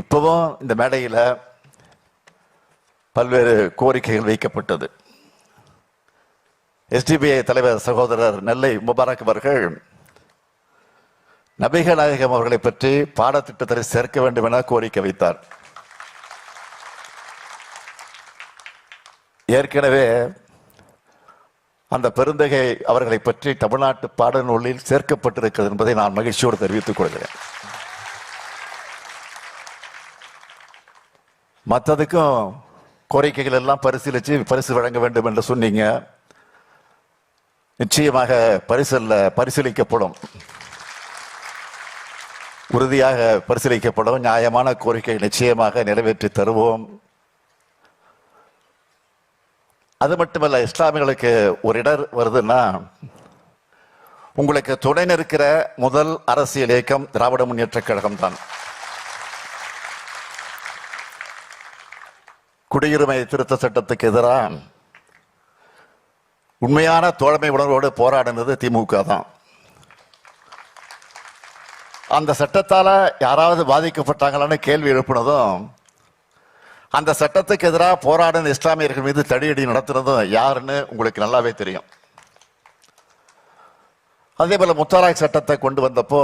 இப்பவும் இந்த மேடையில் பல்வேறு கோரிக்கைகள் வைக்கப்பட்டது. எஸ்டிபிஐ தலைவர் சகோதரர் நெல்லை முபாரக் அவர்கள் நபிகள் நாயகம் அவர்களை பற்றி பாடத்திட்டத்தில் சேர்க்க வேண்டும் என கோரிக்கை வைத்தார். ஏற்கனவே அந்த பெருந்தகை அவர்களை பற்றி தமிழ்நாட்டு பாடநூலில் சேர்க்கப்பட்டிருக்கிறது என்பதை நான் மகிழ்ச்சியோடு தெரிவித்துக் கொள்கிறேன். மற்றதுக்கும் கோரிக்கைகள் எல்லாம் பரிசு வழங்க வேண்டும் என்று சொன்னீங்க. நிச்சயமாக பரிசீலிக்கப்படும், உறுதியாக பரிசீலிக்கப்படும். நியாயமான கோரிக்கை நிச்சயமாக நிறைவேற்றி தருவோம். அது மட்டுமல்ல, இஸ்லாமியர்களுக்கு ஒரு இடர் வருதுன்னா உங்களுக்கு துணை நிற்கிற முதல் அரசியல் இயக்கம் திராவிட முன்னேற்ற கழகம் தான். குடியுரிமை திருத்த சட்டத்துக்கு எதிராக உண்மையான தோழமை உணர்வோடு போராடினது திமுக தான். அந்த சட்டத்தால யாராவது பாதிக்கப்பட்டாங்களான்னு கேள்வி எழுப்பினதும், அந்த சட்டத்துக்கு எதிராக போராடின இஸ்லாமியர்கள் மீது தடியடி நடத்துறதும் யாருன்னு உங்களுக்கு நல்லாவே தெரியும். அதே போல முத்தலாக் சட்டத்தை கொண்டு வந்தப்போ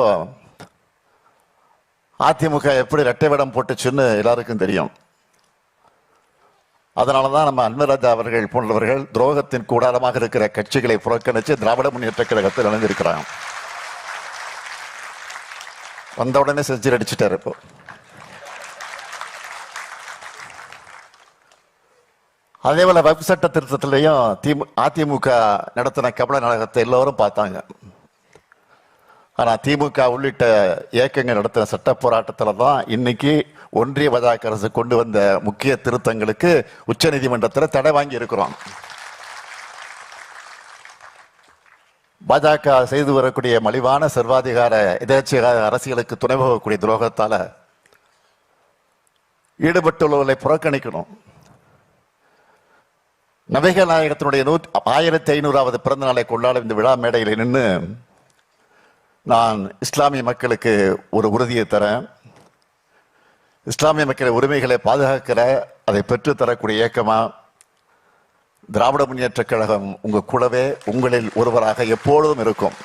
அதிமுக எப்படி இரட்டை வேடம் போட்டுச்சுன்னு எல்லாருக்கும் தெரியும். அதனாலதான் நம்ம அன்வராஜா அவர்கள் போன்றவர்கள் துரோகத்தின் கூடாரமாக இருக்கிற கட்சிகளை புறக்கணிச்சு திராவிட முன்னேற்ற கழகத்தில் இணைந்திருக்கிறாங்க. வந்த உடனே செஞ்சுரி அடிச்சுட்டாரு. இப்போ அதே போல வக்ஃப் சட்ட திருத்தத்திலையும் அதிமுக நடத்தின கபல நாடகத்தை எல்லோரும் பார்த்தாங்க. ஆனா திமுக உள்ளிட்ட இயக்கங்கள் நடத்தின சட்ட போராட்டத்தில் தான் இன்னைக்கு ஒன்றிய பாஜக அரசு கொண்டு வந்த முக்கிய திருத்தங்களுக்கு உச்ச நீதிமன்றத்தில் தடை வாங்கி இருக்கிறோம். பாஜக செய்து வரக்கூடிய மலிவான சர்வாதிகார எதேச்சையாக அரசியலுக்கு துணை போகக்கூடிய துரோகத்தால ஈடுபட்டுள்ளவர்களை புறக்கணிக்கணும். நபிகள் நாயகத்தினுடைய 1500வது பிறந்த நாளை கொண்டாடும் இந்த விழா மேடையில் நின்று நான் இஸ்லாமிய மக்களுக்கு ஒரு உறுதியை தரேன். இஸ்லாமிய மக்களின் உரிமைகளை பாதுகாக்கிற, அதை பெற்று தரக்கூடிய இயக்கமா திராவிட முன்னேற்ற கழகம் உங்க கூடவே உங்களில் ஒருவராக எப்பொழுதும் இருக்கும்.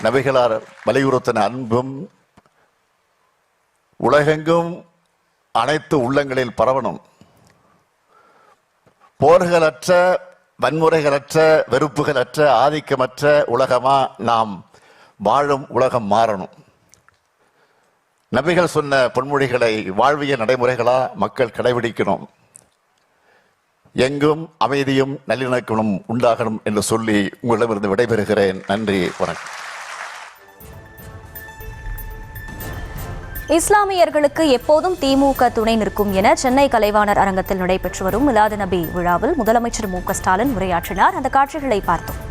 நபிகளார் வலியுறுத்தின அன்பும் உலகெங்கும் அனைத்து உள்ளங்களில் பரவணும். போர்களற்ற, வன்முறைகளற்ற, வெறுப்புகளற்ற, ஆதிக்கமற்ற உலகமா நாம் வாழும் உலகம் மாறணும். நபிகள் சொன்ன பொன்மொழிகளை வாழ்விய நடைமுறைகளா மக்கள் கடைபிடிக்கணும். எங்கும் அமைதியும் நல்லிணக்கமும் உண்டாகணும் என்று சொல்லி உங்களிடமிருந்து விடைபெறுகிறேன். நன்றி, வணக்கம். இஸ்லாமியர்களுக்கு எப்போதும் திமுக துணை நிற்கும் என சென்னை கலைவாணர் அரங்கத்தில் நடைபெற்று வரும் மிலாது நபி விழாவில் முதலமைச்சர் மு.க. ஸ்டாலின் உரையாற்றினார். அந்த காட்சிகளை பார்த்தோம்.